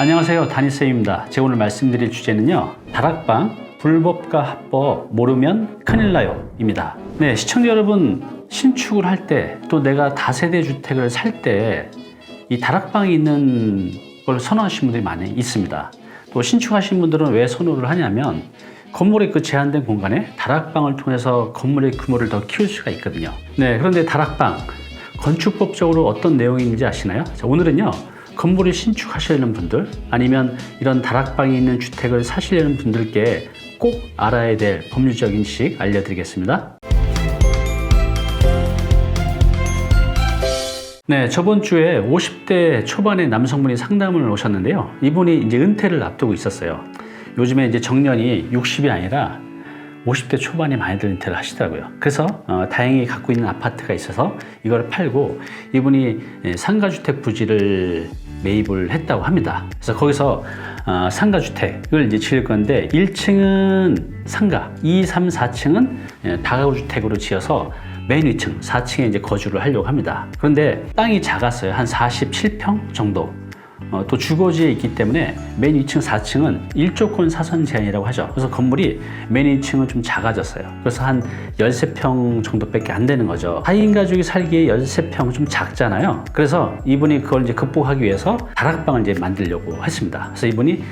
안녕하세요, 다니쌤입니다. 제가 오늘 말씀드릴 주제는요, 다락방 불법과 합법 모르면 큰일 나요 입니다. 네, 시청자 여러분, 신축을 할 때 또 내가 다세대 주택을 살 때 이 다락방이 있는 걸 선호하시는 분들이 많이 있습니다. 또 신축하신 분들은 왜 선호를 하냐면 건물의 그 제한된 공간에 다락방을 통해서 건물의 규모를 더 키울 수가 있거든요. 네, 그런데 다락방 건축법적으로 어떤 내용인지 아시나요? 자, 오늘은요, 건물을 신축하시려는 분들, 아니면 이런 다락방이 있는 주택을 사시려는 분들께 꼭 알아야 될 법률적인 지식 알려드리겠습니다. 네, 저번 주에 50대 초반의 남성분이 상담을 오셨는데요. 이분이 이제 은퇴를 앞두고 있었어요. 요즘에 이제 정년이 60이 아니라 50대 초반에 많이들 은퇴를 하시더라고요. 그래서 다행히 갖고 있는 아파트가 있어서 이걸 팔고 이분이 상가주택 부지를 매입을 했다고 합니다. 그래서 거기서 상가주택을 이제 지을 건데 1층은 상가, 2, 3, 4층은 다가구주택으로 지어서 맨 위층 4층에 이제 거주를 하려고 합니다. 그런데 땅이 작았어요. 한 47평 정도. 또 주거지에 있기 때문에 맨 2층 4층은 1조권 사선 제한이라고 하죠. 그래서 건물이 맨 2층은 좀 작아졌어요. 그래서 한 13평 정도밖에 안 되는 거죠. 4인 가족이 살기에 13평 좀 작잖아요. 그래서 이분이 그걸 이제 극복하기 위해서 다락방을 이제 만들려고 했습니다. 그래서 이분이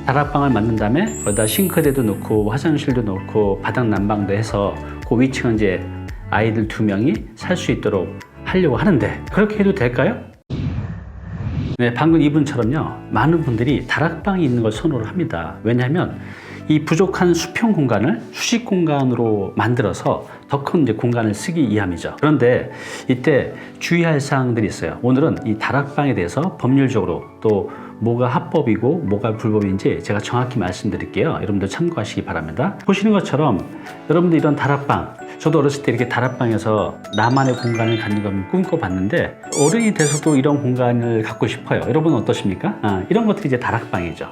다락방을 만든 다음에 거기다 싱크대도 넣고 화장실도 넣고 바닥 난방도 해서 그 위층은 이제 아이들 2명이 살 수 있도록 하려고 하는데, 그렇게 해도 될까요? 네, 방금 이분처럼요, 많은 분들이 다락방이 있는 걸 선호를 합니다. 왜냐하면 이 부족한 수평 공간을 수직 공간으로 만들어서 더 큰 공간을 쓰기 위함이죠. 그런데 이때 주의할 사항들이 있어요. 오늘은 이 다락방에 대해서 법률적으로 또 뭐가 합법이고 뭐가 불법인지 제가 정확히 말씀드릴게요. 여러분들 참고하시기 바랍니다. 보시는 것처럼 여러분들 이런 다락방, 저도 어렸을 때 이렇게 다락방에서 나만의 공간을 갖는 걸 꿈꿔봤는데 어른이 돼서도 이런 공간을 갖고 싶어요. 여러분은 어떠십니까? 이런 것들이 이제 다락방이죠.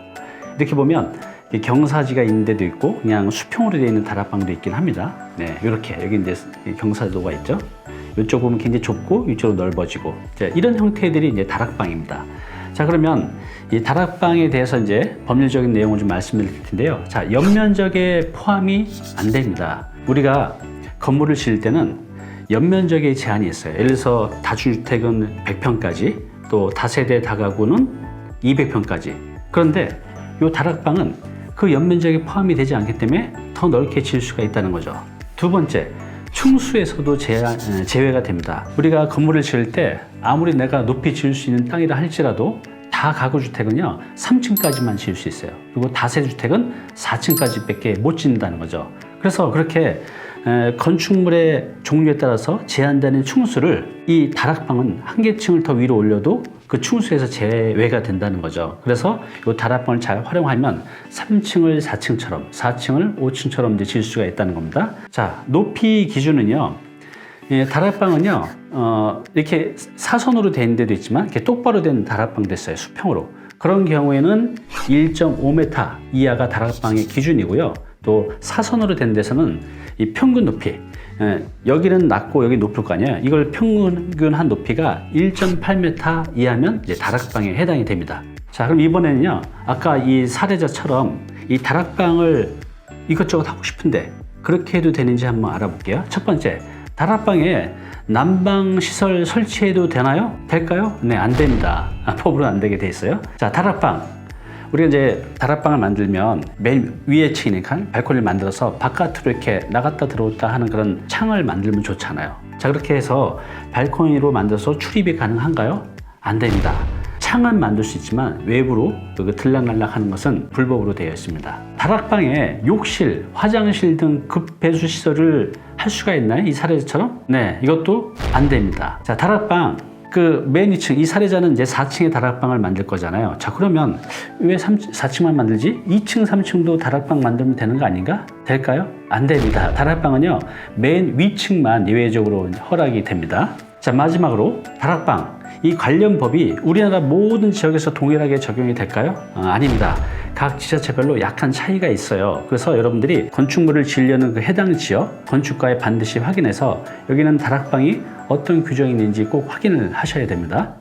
이렇게 보면 경사지가 있는 데도 있고 그냥 수평으로 되어 있는 다락방도 있긴 합니다. 네, 이렇게 여기 이제 경사도가 있죠. 이쪽 보면 굉장히 좁고 이쪽으로 넓어지고, 이런 형태들이 이제 다락방입니다. 자, 그러면 이 다락방에 대해서 이제 법률적인 내용을 좀 말씀드릴 텐데요. 자, 연면적에 포함이 안 됩니다. 우리가 건물을 지을 때는 연면적의 제한이 있어요. 예를 들어서 다주택은 100평까지, 또 다세대 다가구는 200평까지. 그런데 이 다락방은 그 연면적에 포함이 되지 않기 때문에 더 넓게 지을 수가 있다는 거죠. 두 번째, 층수에서도 제외가 됩니다. 우리가 건물을 지을 때 아무리 내가 높이 지을 수 있는 땅이라 할지라도 다가구주택은요 3층까지만 지을 수 있어요. 그리고 다세주택은 4층까지밖에 못 짓는다는 거죠. 그래서 그렇게 건축물의 종류에 따라서 제한되는 층수를 이 다락방은 한 개 층을 더 위로 올려도 그 층수에서 제외가 된다는 거죠. 그래서 이 다락방을 잘 활용하면 3층을 4층처럼, 4층을 5층처럼 이제 지을 수가 있다는 겁니다. 자, 높이 기준은요, 다락방은요, 이렇게 사선으로 된 데도 있지만 이렇게 똑바로 된 다락방도 있어요. 수평으로. 그런 경우에는 1.5m 이하가 다락방의 기준이고요. 또 사선으로 된 데서는 이 평균 높이, 여기는 낮고 여기 높을 거 아니에요. 이걸 평균한 높이가 1.8m 이하면 이제 다락방에 해당이 됩니다. 자, 그럼 이번에는요, 아까 이 사례자처럼 이 다락방을 이것저것 하고 싶은데 그렇게 해도 되는지 한번 알아볼게요. 첫 번째, 다락방에 난방시설 설치해도 되나요? 될까요? 네, 안 됩니다. 법으로는 안 되게 돼 있어요. 자, 다락방. 우리가 이제 다락방을 만들면 맨 위에 층이니까 발코니를 만들어서 바깥으로 이렇게 나갔다 들어왔다 하는 그런 창을 만들면 좋잖아요. 자, 그렇게 해서 발코니로 만들어서 출입이 가능한가요? 안 됩니다. 창은 만들 수 있지만 외부로 들락날락 하는 것은 불법으로 되어 있습니다. 다락방에 욕실, 화장실 등 급배수 시설을 할 수가 있나요? 이 사례처럼? 네, 이것도 안 됩니다. 자, 다락방 맨 2층, 이 사례자는 이제 4층의 다락방을 만들 거잖아요. 자, 그러면 왜 4층만 만들지? 2층, 3층도 다락방 만들면 되는 거 아닌가? 될까요? 안 됩니다. 다락방은요, 맨 위층만 예외적으로 허락이 됩니다. 자, 마지막으로 다락방. 이 관련 법이 우리나라 모든 지역에서 동일하게 적용이 될까요? 아닙니다. 각 지자체별로 약간 차이가 있어요. 그래서 여러분들이 건축물을 지으려는 그 해당 지역 건축가에 반드시 확인해서 여기는 다락방이 어떤 규정이 있는지 꼭 확인을 하셔야 됩니다.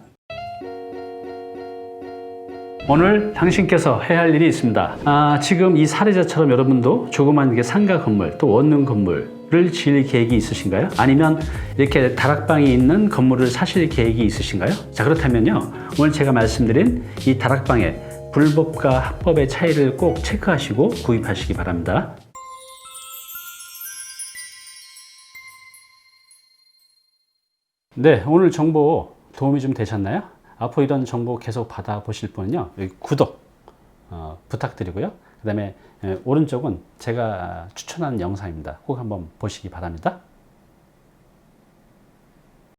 오늘 당신께서 해야 할 일이 있습니다. 지금 이 사례자처럼 여러분도 조그만 게 상가 건물 또 원룸 건물을 지을 계획이 있으신가요? 아니면 이렇게 다락방이 있는 건물을 사실 계획이 있으신가요? 자, 그렇다면요, 오늘 제가 말씀드린 이 다락방에 불법과 합법의 차이를 꼭 체크하시고 구입하시기 바랍니다. 네, 오늘 정보 도움이 좀 되셨나요? 앞으로 이런 정보 계속 받아보실 분은요, 여기 구독 부탁드리고요. 그 다음에 오른쪽은 제가 추천하는 영상입니다. 꼭 한번 보시기 바랍니다.